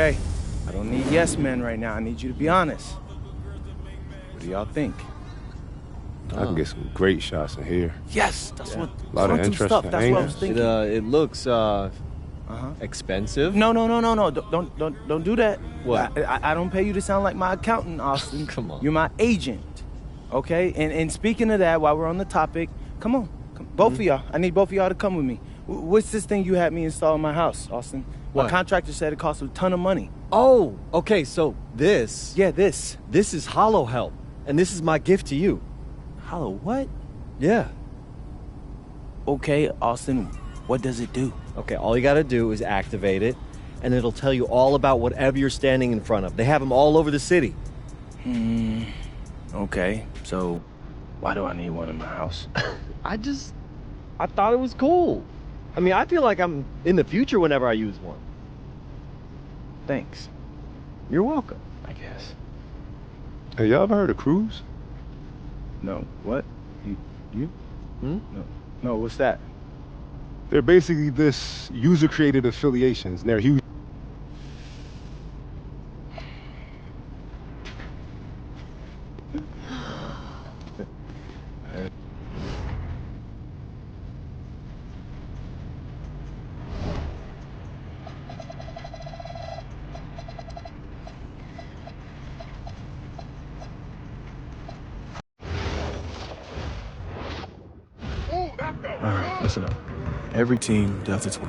Okay, I don't need yes men right now. I need you to be honest. What do y'all think? I can get some great shots in here. Yes, that's what. A lot of interesting stuff. That's what I was angles. thinking. It looks expensive. No. Don't do that. What? I don't pay you to sound like my accountant, Austin. Come on. You're my agent. Okay? And speaking of that, while we're on the topic, come on. Both of y'all. I need both of y'all to come with me. What's this thing you had me install in my house, Austin? What? My contractor said it cost a ton of money. Oh, okay, so this... Yeah, this. This is Hollow Help, and this is my gift to you. Hollow what? Yeah. Okay, Austin, what does it do? Okay, all you gotta do is activate it, and it'll tell you all about whatever you're standing in front of. They have them all over the city. Okay, so why do I need one in my house? I thought it was cool. I mean, I feel like I'm in the future whenever I use one. Thanks, You're welcome. I guess. Have y'all ever heard of Cruise? No, what? You? Hmm? No, what's that? They're basically this user-created affiliations, and they're huge. Listen up. Every team does its work.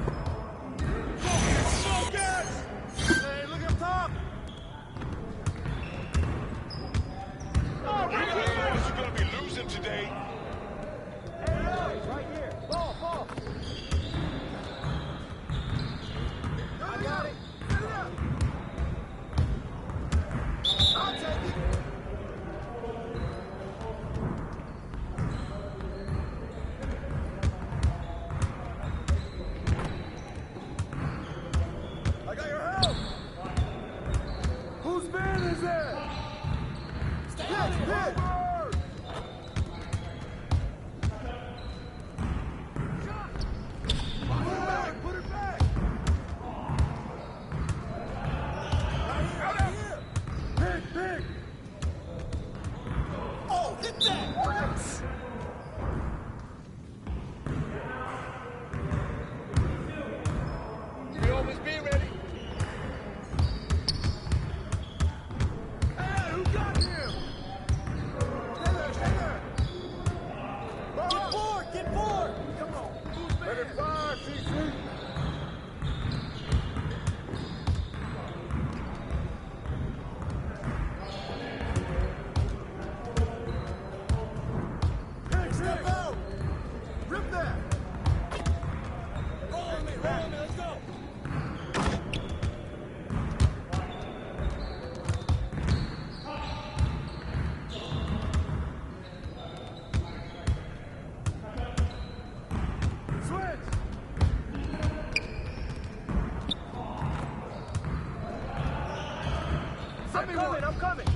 I'm coming.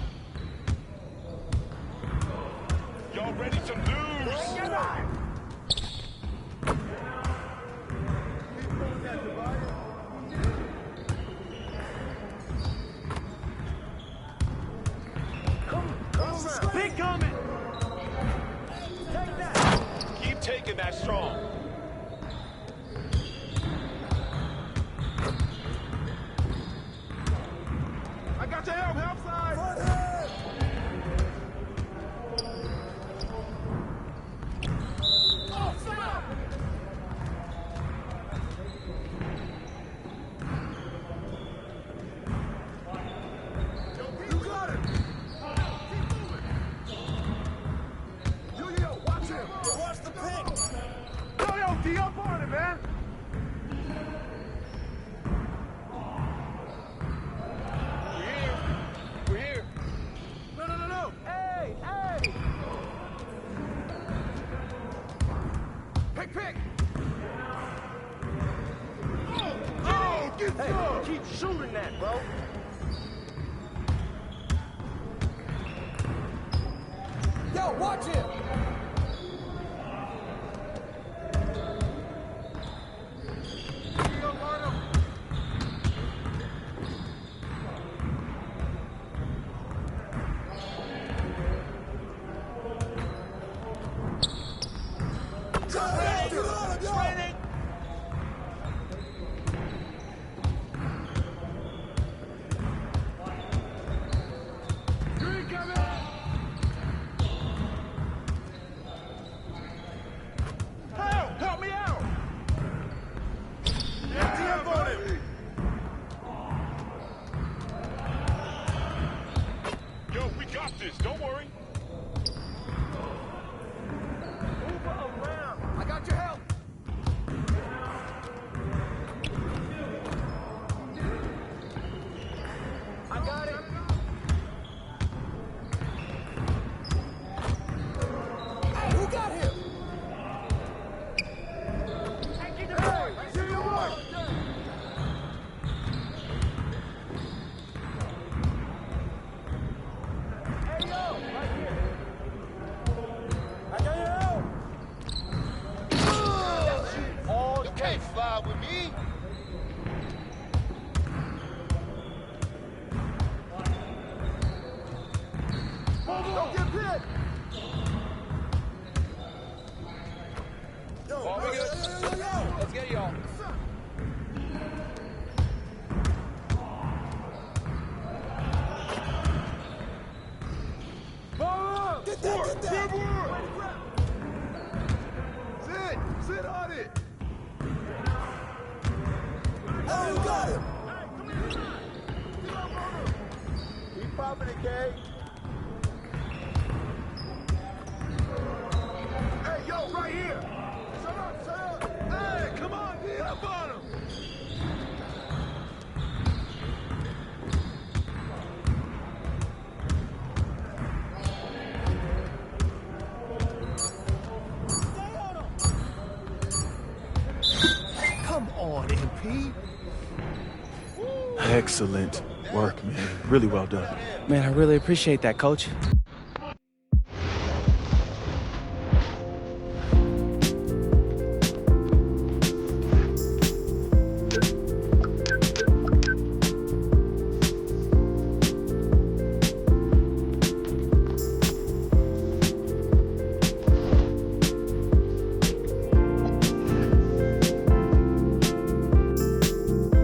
Y'all ready to lose? Get out! Big coming! Take that! Keep taking that strong. I got your help side! Oh, stop! You got it! Keep moving! Yo, watch him! Watch the pick! Yo, D up on it, man! We're here! No! Hey! Pick! Oh, get some! Keep shooting that, bro! Yo, watch him! happening, Kay? Hey, yo, right here! Shut up, shut up! Hey, come on, get up on him! Come on, MP. Excellent work, man. Really well done. Man, I really appreciate that, coach.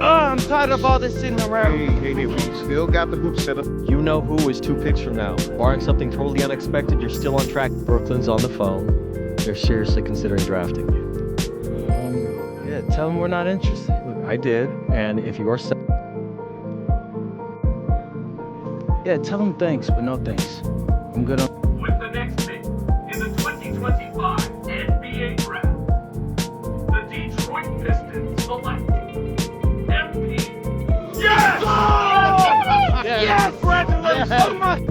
I'm tired of all this sitting around. Hey, we still got the hoop set up. You know who is 2 picks from now. Barring something totally unexpected, you're still on track. Brooklyn's on the phone. They're seriously considering drafting you. Yeah, tell them we're not interested. Look, I did, and if you're Yeah, tell them thanks, but no thanks. I'm good on. With the next pick in the 2025 NBA Draft, the Detroit Pistons select MP. Yes! Yes! Congratulations so much!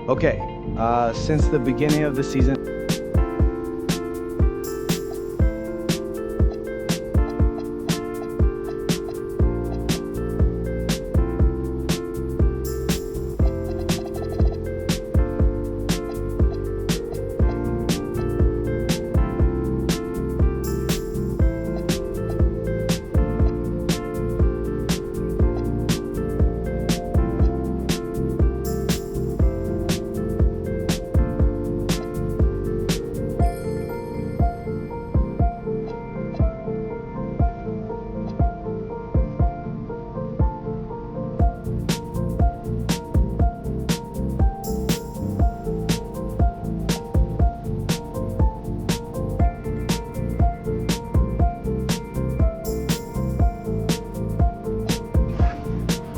Okay, since the beginning of the season,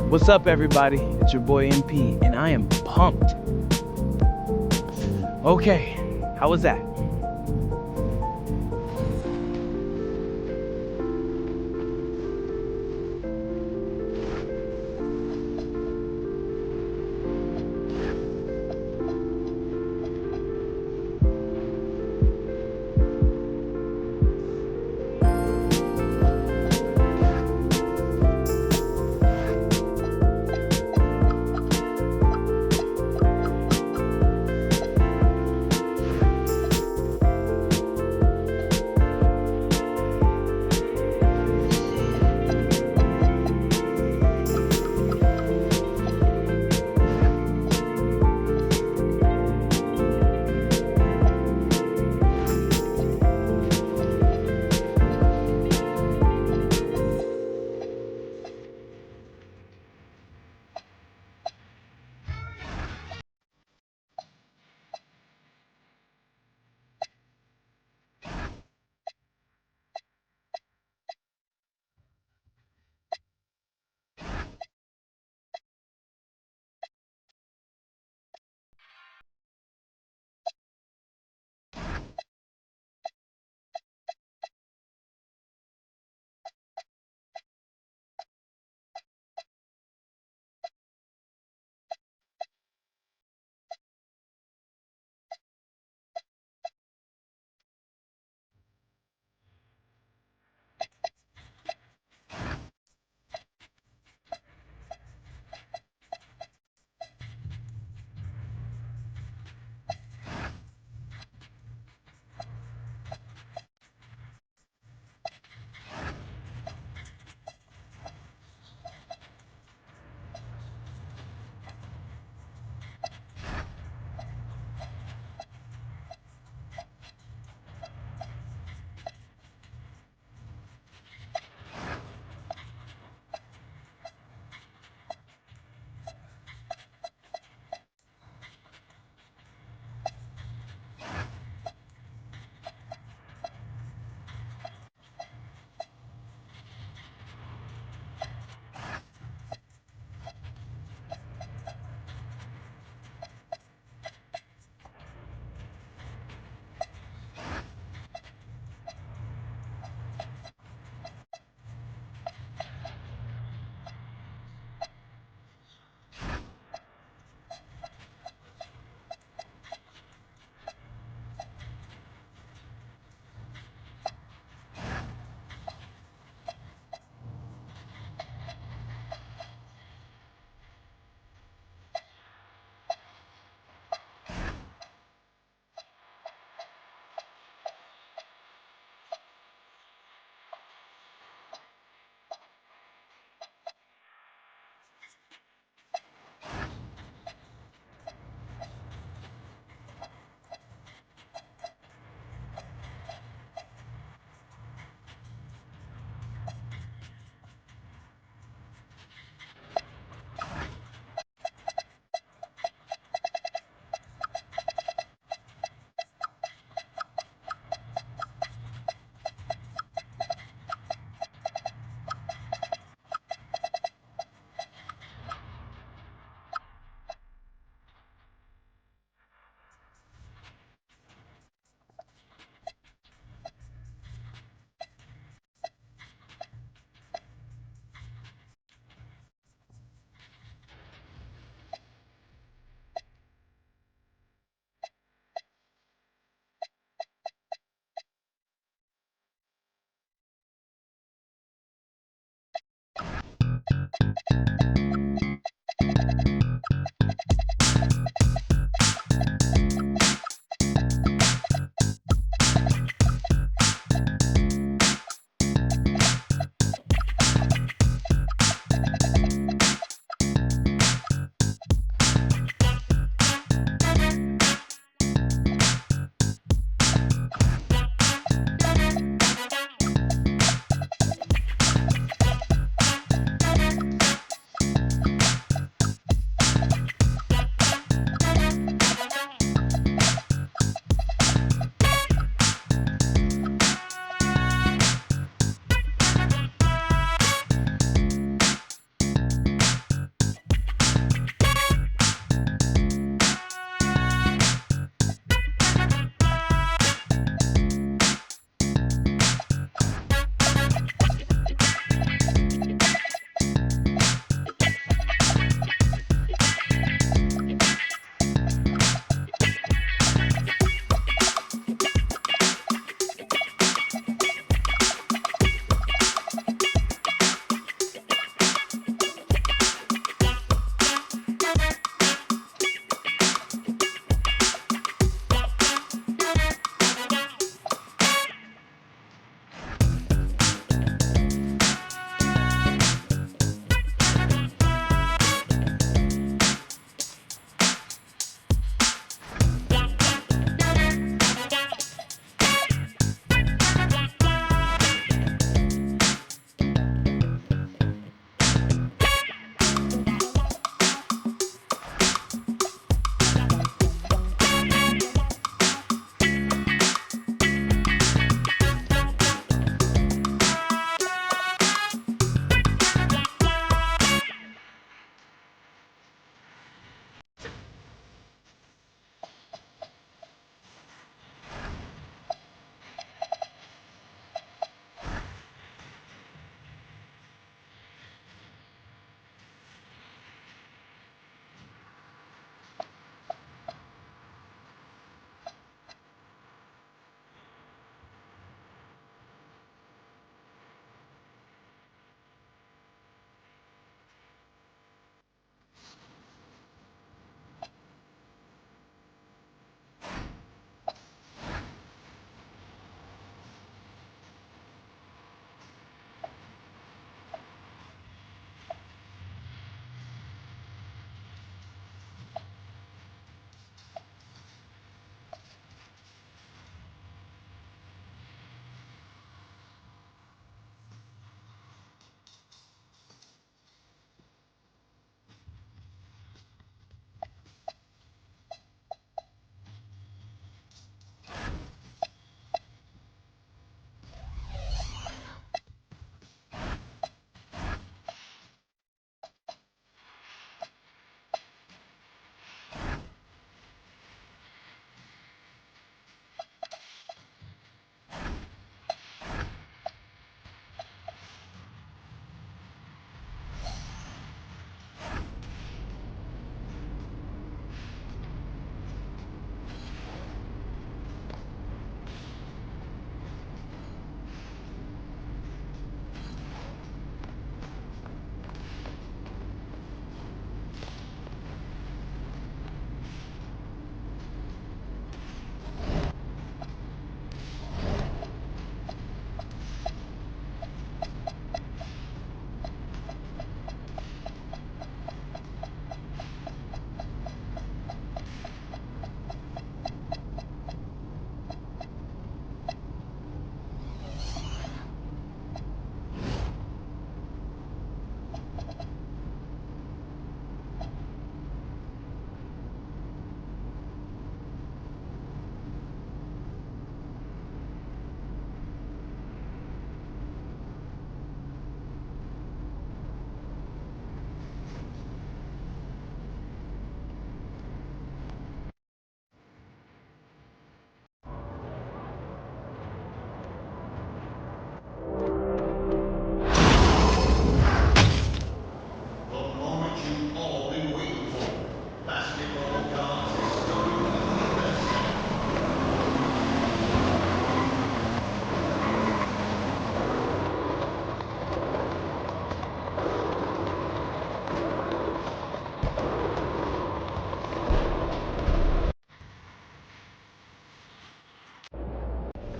what's up, everybody? It's your boy MP, and I am pumped. Okay, how was that?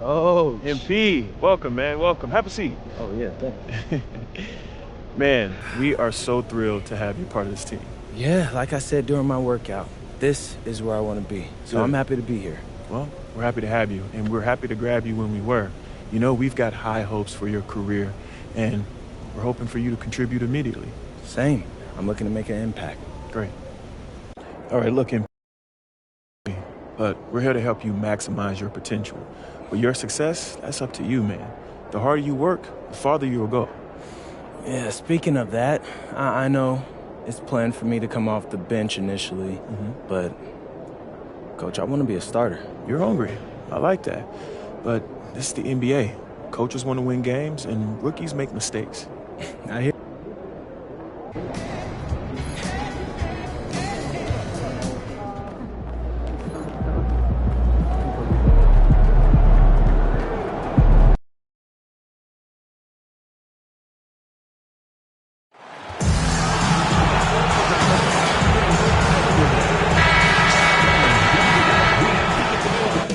Oh, MP, welcome, man. Welcome. Have a seat. Oh, yeah, thanks. Man, we are so thrilled to have you part of this team. yeah, like I said during my workout, this is where I want to be. So Good. I'm happy to be here. Well, we're happy to have you, and we're happy to grab you when we were. You know, we've got high hopes for your career, and we're hoping for you to contribute immediately. Same. I'm looking to make an impact. Great. All right, look, MP, but we're here to help you maximize your potential. But your success, that's up to you, man. The harder you work, the farther you'll go. Yeah, speaking of that, I know it's planned for me to come off the bench initially, but, Coach, I want to be a starter. You're hungry. I like that. But this is the NBA. Coaches want to win games, and rookies make mistakes. I hear.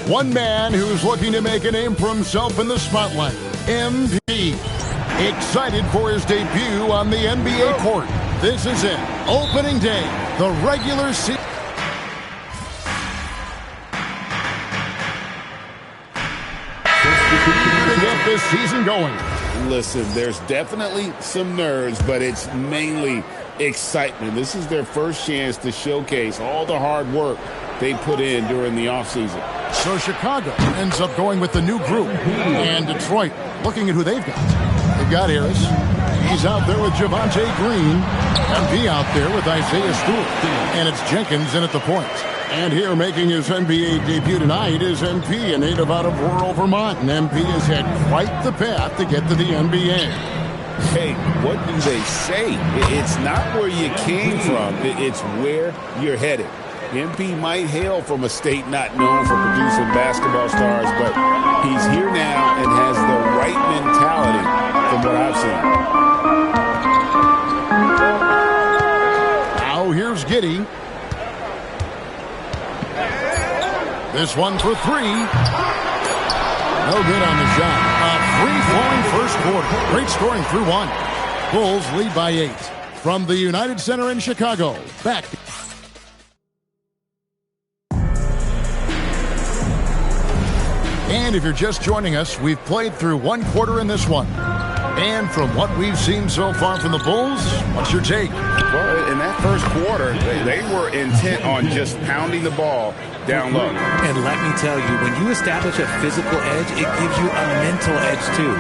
One man who's looking to make a name for himself in the spotlight, MP. Excited for his debut on the NBA court. This is it. Opening day, the regular season. To get this season going. Listen, there's definitely some nerves, but it's mainly excitement. This is their first chance to showcase all the hard work they put in during the offseason. So Chicago ends up going with the new group. And Detroit, looking at who they've got. They've got Harris. He's out there with Javonte Green. MP out there with Isaiah Stewart. And it's Jenkins in at the point. And here making his NBA debut tonight is MP, a native out of rural Vermont. And MP has had quite the path to get to the NBA. Hey, what do they say? It's not where you came from. It's where you're headed. MP might hail from a state not known for producing basketball stars, but he's here now and has the right mentality from what I've seen. Now here's Giddey. This one for three. No good on the shot. A free-flowing first quarter. Great scoring through one. Bulls lead by 8. From the United Center in Chicago, back. And if you're just joining us, we've played through one quarter in this one. And from what we've seen so far from the Bulls, what's your take? Well, in that first quarter, they were intent on just pounding the ball down low. And let me tell you, when you establish a physical edge, it gives you a mental edge too.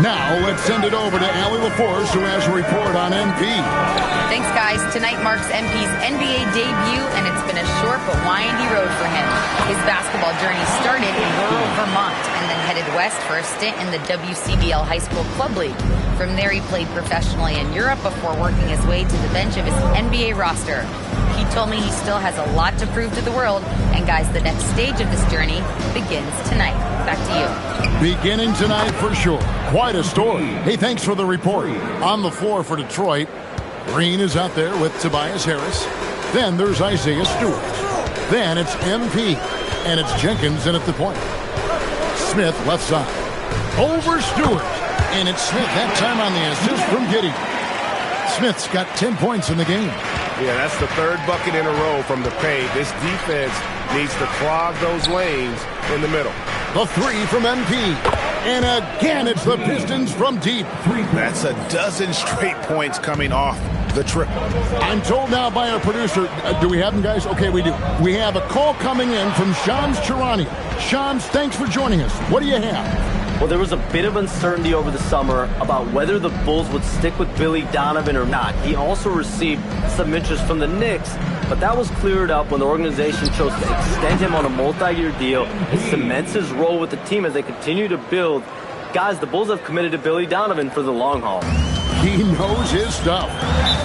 Now let's send it over to Allie LaForce, who has a report on MP. Thanks, guys. Tonight marks MP's NBA debut, and it's been a short but windy road for him. His basketball journey started in rural Vermont and then headed west for a stint in the WCBL High School Club League. From there, he played professionally in Europe before working his way to the bench of his NBA roster. He told me he still has a lot to prove to the world, and guys, the next stage of this journey begins tonight. Back to you. Beginning tonight for sure. Quite a story. Hey, thanks for the report. On the floor for Detroit, Green is out there with Tobias Harris. Then there's Isaiah Stewart. Then it's MP, and it's Jenkins in at the point. Smith left side. Over Stewart. And it's Smith that time on the assist from Giddey. Smith's got 10 points in the game. Yeah, that's the third bucket in a row from the paint. This defense needs to clog those lanes in the middle. The three from MP. And again, it's the Pistons from deep. That's a dozen straight points coming off the triple. I'm told now by our producer, do we have them, guys? Okay, we do. We have a call coming in from Shams Charania. Shams, thanks for joining us. What do you have? Well, there was a bit of uncertainty over the summer about whether the Bulls would stick with Billy Donovan or not. He also received some interest from the Knicks, but that was cleared up when the organization chose to extend him on a multi-year deal. It cements his role with the team as they continue to build. Guys, the Bulls have committed to Billy Donovan for the long haul. He knows his stuff.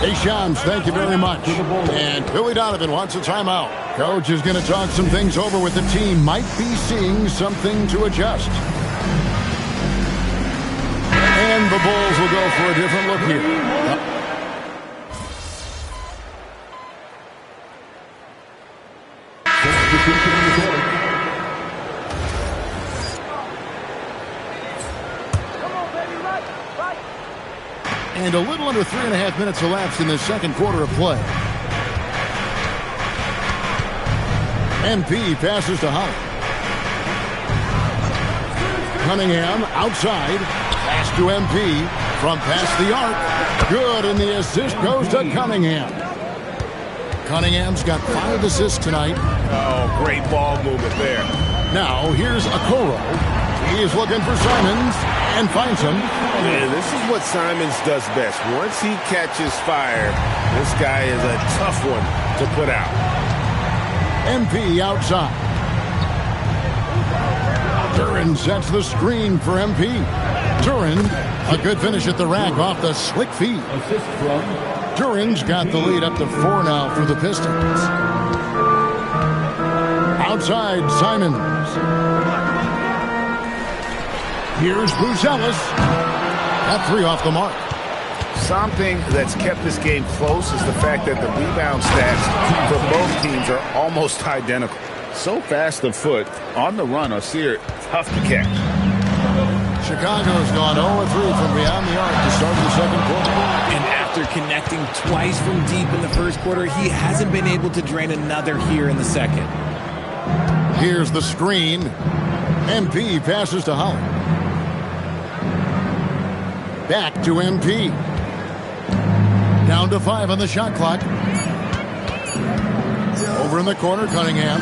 Hey, Shams, thank you very much. And Billy Donovan wants a timeout. Coach is going to talk some things over with the team. Might be seeing something to adjust. And the Bulls will go for a different look here. And a little under 3.5 minutes elapsed in the second quarter of play. MP passes to Holland. Cunningham outside. Pass to MP from past the arc. Good, and the assist goes to Cunningham. Cunningham's got 5 assists tonight. Oh, great ball movement there. Now, here's Okoro. He's looking for Simons and finds him. Man, this is what Simons does best. Once he catches fire, this guy is a tough one to put out. MP outside. Duran sets the screen for MP. Duran, a good finish at the rack off the slick feed. Duran's got the lead up to 4 now for the Pistons. Outside, Simons. Here's Buzelis. That 3 off the mark. Something that's kept this game close is the fact that the rebound stats for both teams are almost identical. So fast of foot, on the run, Osir, tough to catch. Chicago's gone 0-3 from beyond the arc to start the second quarter. And after connecting twice from deep in the first quarter, he hasn't been able to drain another here in the second. Here's the screen. MP passes to Holland. Back to MP. Down to 5 on the shot clock. Over in the corner, Cunningham.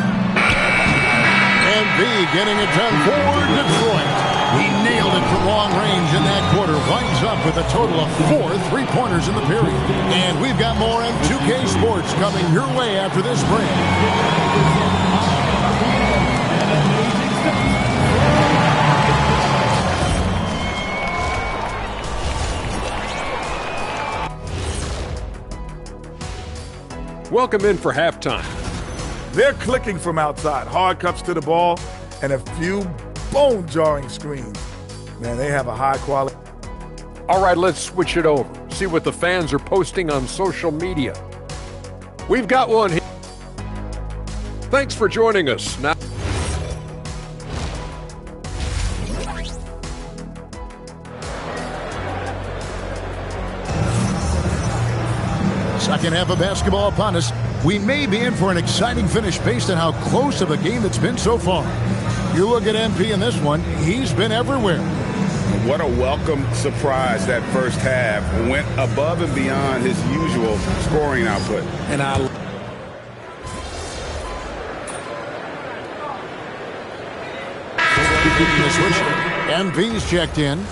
MP getting it done for Detroit. He nailed it from long range in that quarter. Winds up with a total of 4 3-pointers in the period. And we've got more M2K Sports coming your way after this break. Welcome in for halftime. They're clicking from outside. Hard cuts to the ball and a few bone-jarring screens. Man, they have a high quality. All right, let's switch it over. See what the fans are posting on social media. We've got one here. Thanks for joining us. Now, second half of basketball upon us. We may be in for an exciting finish based on how close of a game it's been so far. You look at MP in this one, he's been everywhere. What a welcome surprise that first half. Went above and beyond his usual scoring output. And MP's checked in.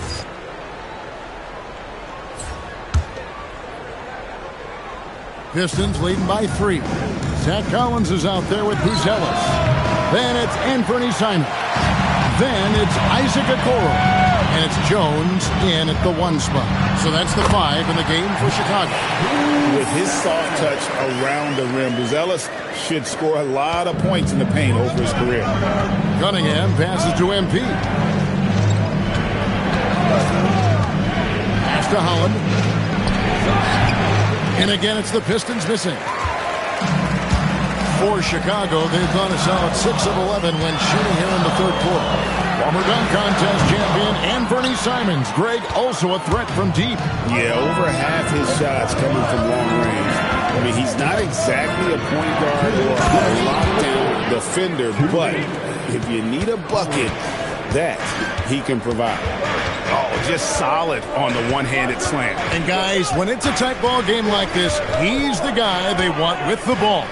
Pistons leading by 3. Zach Collins is out there with Buzelis. Then it's Anthony Simons. Then it's Isaac Okoro. And it's Jones in at the 1 spot. So that's the 5 in the game for Chicago. With his soft touch around the rim, Buzelis should score a lot of points in the paint over his career. Cunningham passes to MP. Pass to Holland. And again, it's the Pistons missing. For Chicago, they've gone a solid 6 of 11 when shooting here in the third quarter. Former dunk contest champion Anthony Simons. Greg, also a threat from deep. Yeah, over half his shots coming from long range. I mean, he's not exactly a point guard or a lockdown defender, but if you need a bucket, that he can provide. Oh, just solid on the one-handed slam. And guys, when it's a tight ball game like this, he's the guy they want with the ball.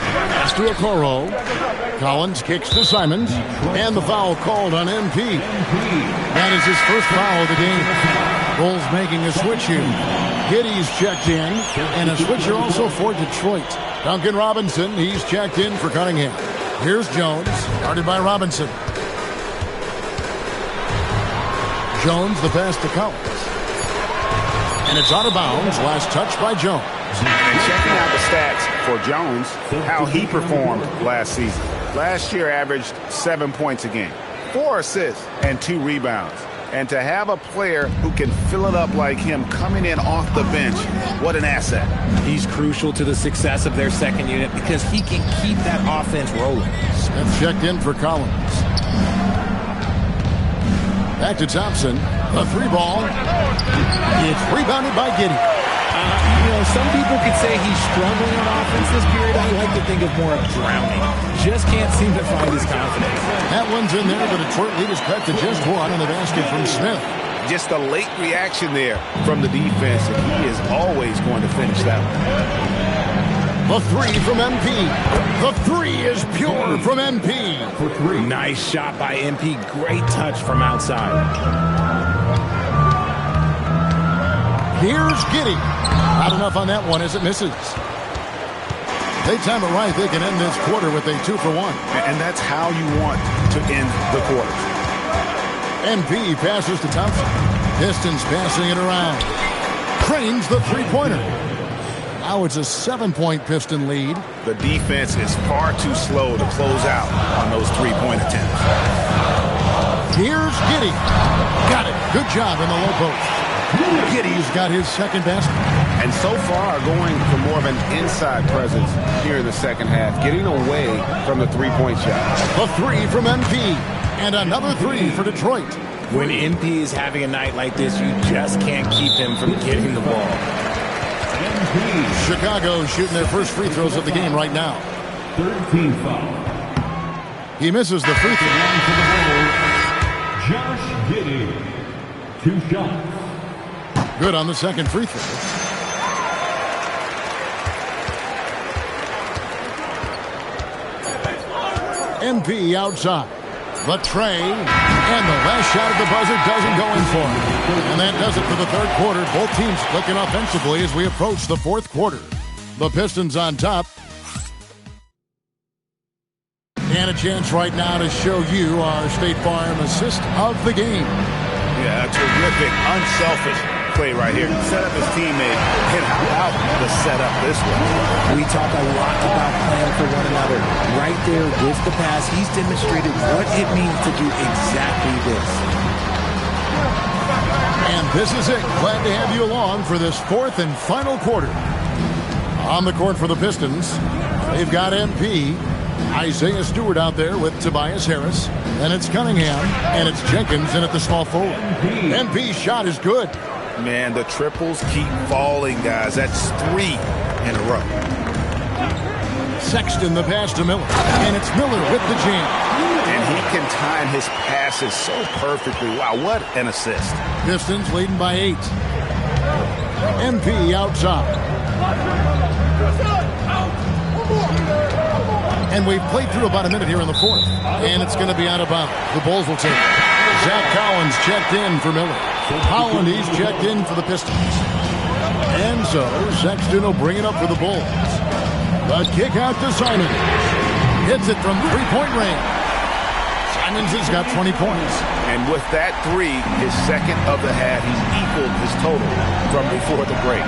Pass to Okoro. Collins kicks to Simons. And the foul called on MP. That is his first foul of the game. Bulls making a switch here. Giddey's checked in. And a switcher also for Detroit. Duncan Robinson, he's checked in for Cunningham. Here's Jones, guarded by Robinson. Jones, the pass to Collins. And it's out of bounds. Last touch by Jones. And checking out the stats for Jones, how he performed last season. Last year averaged 7 points a game, 4 assists, and 2 rebounds. And to have a player who can fill it up like him coming in off the bench, what an asset. He's crucial to the success of their second unit because he can keep that offense rolling. Smith checked in for Collins. Back to Thompson. The three ball. It's rebounded by Giddey. Some people could say he's struggling on offense this period. I like to think of more of drowning. Just can't seem to find his confidence. That one's in there. The Detroit lead is cut to just one on the basket from Smith. Just a late reaction there from the defense, and he is always going to finish that one. The three from MP. The three is pure from MP. Nice shot by MP. Great touch from outside. Here's Giddey. Not enough on that one as it misses. They time it right. They can end this quarter with a 2-for-1. And that's how you want to end the quarter. MP passes to Thompson. Pistons passing it around. Cranes the three-pointer. Now it's a 7-point Piston lead. The defense is far too slow to close out on those three-point attempts. Here's Giddey. Got it. Good job in the low post. Giddey's got his second basket. And so far going for more of an inside presence here in the second half, getting away from the three-point shot. The three from MP. And another three for Detroit. When MP is having a night like this, you just can't keep him from getting the ball. Chicago shooting their first free throws of the game right now. 13 foul. He misses the free throw. Josh Giddey. 2 shots. Good on the second free throw. MP outside. The tray. And the last shot at the buzzer doesn't go in for him. And that does it for the third quarter. Both teams clicking offensively as we approach the fourth quarter. The Pistons on top. And a chance right now to show you our State Farm assist of the game. Yeah, a terrific, unselfish play right here. Set up his teammate. And how about the setup this way? We talk a lot about playing for one another. Right there with the pass, he's demonstrated what it means to do exactly this. And this is it. Glad to have you along for this fourth and final quarter. On the court for the Pistons, they've got MP. Isaiah Stewart out there with Tobias Harris. Then it's Cunningham, and it's Jenkins in at the small forward. MP's shot is good. Man, the triples keep falling, guys. That's 3 in a row. Sexton the pass to Miller. And it's Miller with the jam. And he can time his passes so perfectly. Wow, what an assist. Pistons leading by 8. MP outside. And we've played through about a minute here in the fourth. And it's going to be out of bounds. The Bulls will take it. Zach Collins checked in for Miller. Holland, he's checked in for the Pistons. And so Sexton will bring it up for the Bulls. The kick out to Simons. Hits it from three-point range. Simons has got 20 points. And with that 3, his second of the half, he's equaled his total from before the break.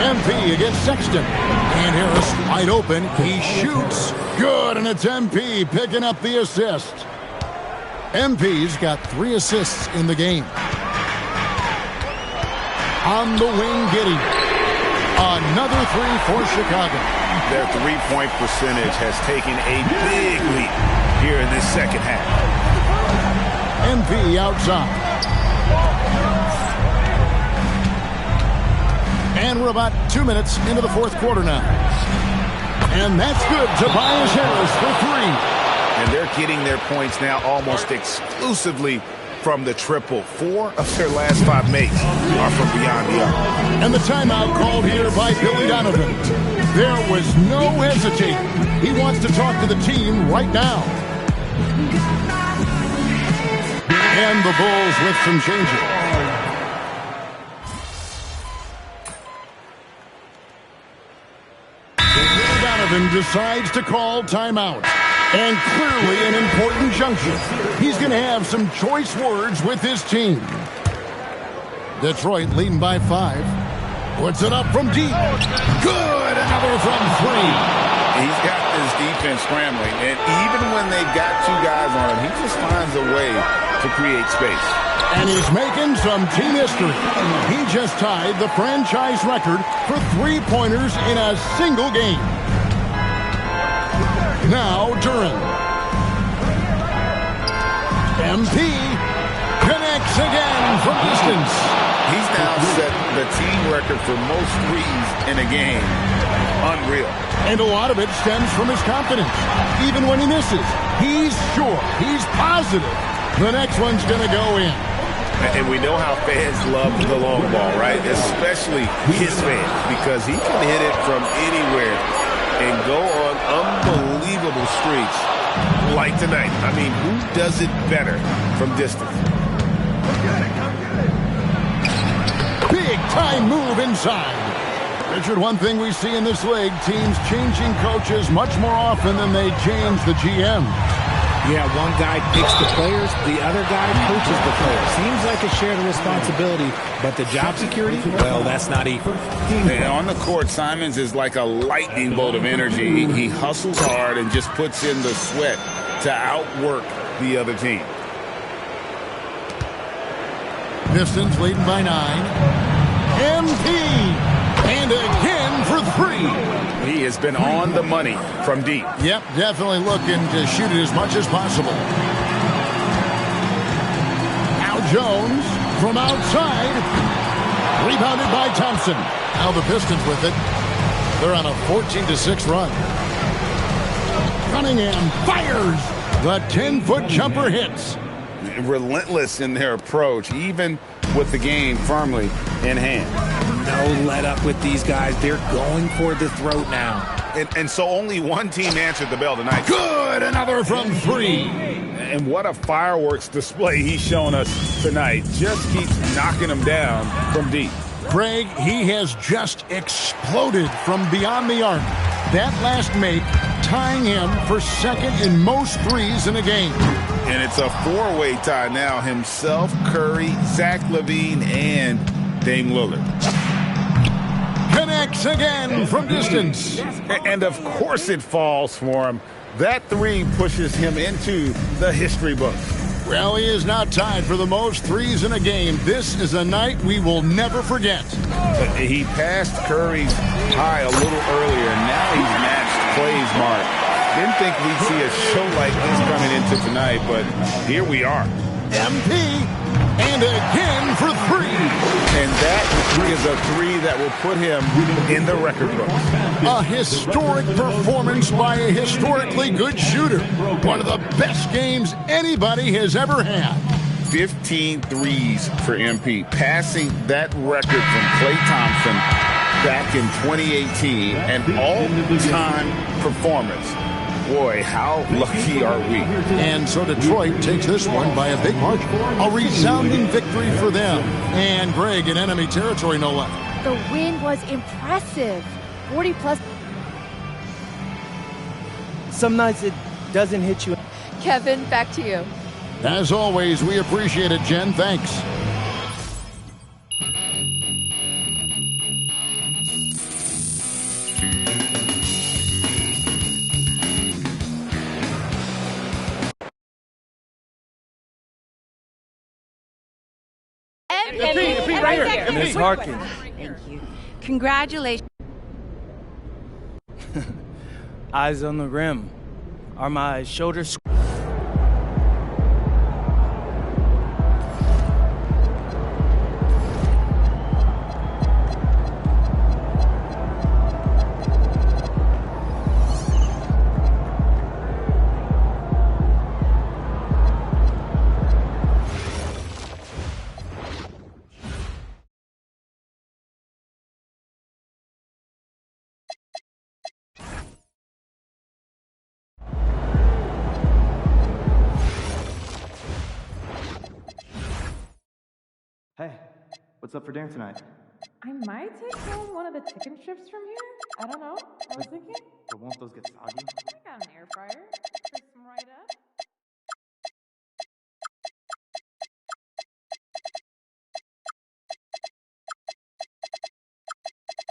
MP against Sexton. And Harris wide open. He shoots. Good, and it's MP picking up the assist. MP's got 3 assists in the game. On the wing, Giddey. Another 3 for Chicago. Their three-point percentage has taken a big leap here in this second half. MP outside. And we're about 2 minutes into the fourth quarter now. And that's good. Tobias Harris for 3. And they're getting their points now almost exclusively from the triple. 4 of their last 5 makes are from beyond the arc. And the timeout called here by Billy Donovan. There was no hesitating. He wants to talk to the team right now. And the Bulls with some changes. Billy Donovan decides to call timeout. And clearly an important junction. He's going to have some choice words with his team. Detroit leading by 5. Puts it up from deep. Good! Another from 3. He's got this defense scrambling. And even when they've got 2 guys on him, he just finds a way to create space. And he's making some team history. He just tied the franchise record for 3-pointers in a single game. Now, Duren. MP connects again from distance. He's now set the team record for most threes in a game. Unreal. And a lot of it stems from his confidence. Even when he misses, he's sure, he's positive the next one's going to go in. And we know how fans love the long ball, right? Especially his fans, because he can hit it from anywhere and go on unbelievable streaks like tonight. I mean, who does it better from distance? Big time move inside. Richard, one thing we see in this league, teams changing coaches much more often than they change the GM. Yeah, one guy picks the players, the other guy coaches the players. Seems like a shared responsibility, but the job security, well, that's not equal. And on the court, Simons is like a lightning bolt of energy. He hustles hard and just puts in the sweat to outwork the other team. Pistons leading by 9. MP! And again for 3. He has been on the money from deep. Yep, definitely looking to shoot it as much as possible. Now Jones from outside. Rebounded by Thompson. Now the Pistons with it. They're on a 14-6 run. Cunningham fires. The 10-foot jumper hits. Relentless in their approach, even with the game firmly in hand. No let up with these guys. They're going for the throat now. And so only one team answered the bell tonight. Good, another from 3. And what a fireworks display he's shown us tonight. Just keeps knocking them down from deep. Greg, he has just exploded from beyond the arc. That last make tying him for second in most threes in a game. And it's a 4-way tie now. Himself, Curry, Zach LaVine, and Dame Lillard. Connects again from distance. And of course it falls for him. That 3 pushes him into the history books. Well, he is now tied for the most threes in a game. This is a night we will never forget. He passed Curry's high a little earlier. Now he's matched Clay's mark. Didn't think we'd see a show like this coming into tonight, but here we are. MP, and again for 3. And that is a 3 that will put him in the record books. A historic performance by a historically good shooter. One of the best games anybody has ever had. 15 threes for MP, passing that record from Klay Thompson back in 2018, an all-time performance. Boy, how lucky are we? And so Detroit takes this one by a big margin. A resounding victory for them. And Greg in enemy territory, no less. The win was impressive. 40+. Some nights it doesn't hit you. Kevin, back to you. As always, we appreciate it, Jen. Thanks. Right here. Ms. Harkins. Thank you. Congratulations. Eyes on the rim. Are my shoulders... Hey, what's up for dinner tonight? I might take home one of the chicken strips from here. I don't know. I was thinking. But won't those get soggy? I got an air fryer. Crisp them right up.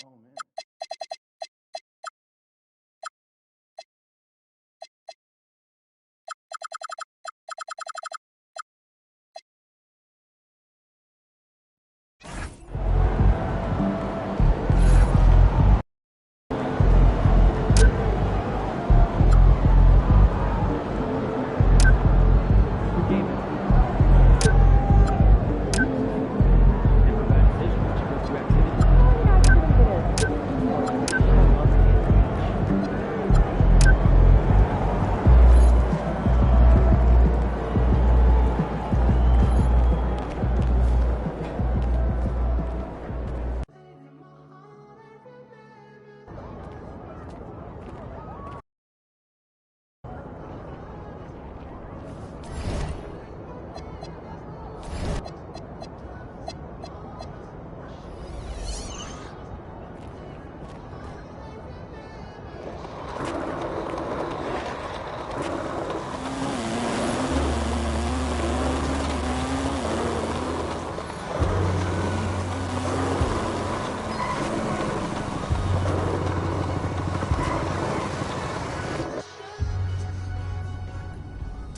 Oh, man.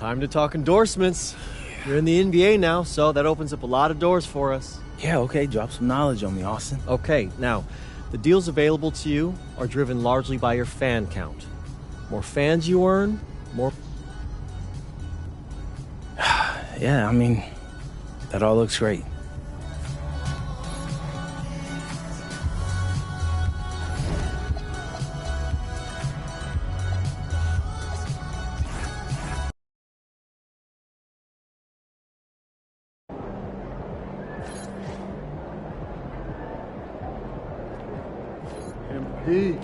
Time to talk endorsements. You're in the NBA now, so that opens up a lot of doors for us. Yeah, okay, drop some knowledge on me, Austin. Okay, now, the deals available to you are driven largely by your fan count. More fans you earn, more... Yeah, I mean, that all looks great. MP.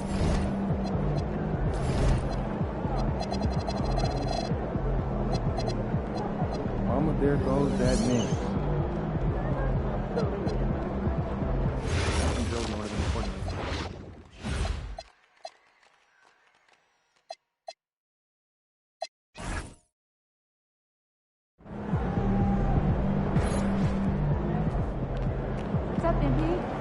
Mama, there goes that man. What's up, MP?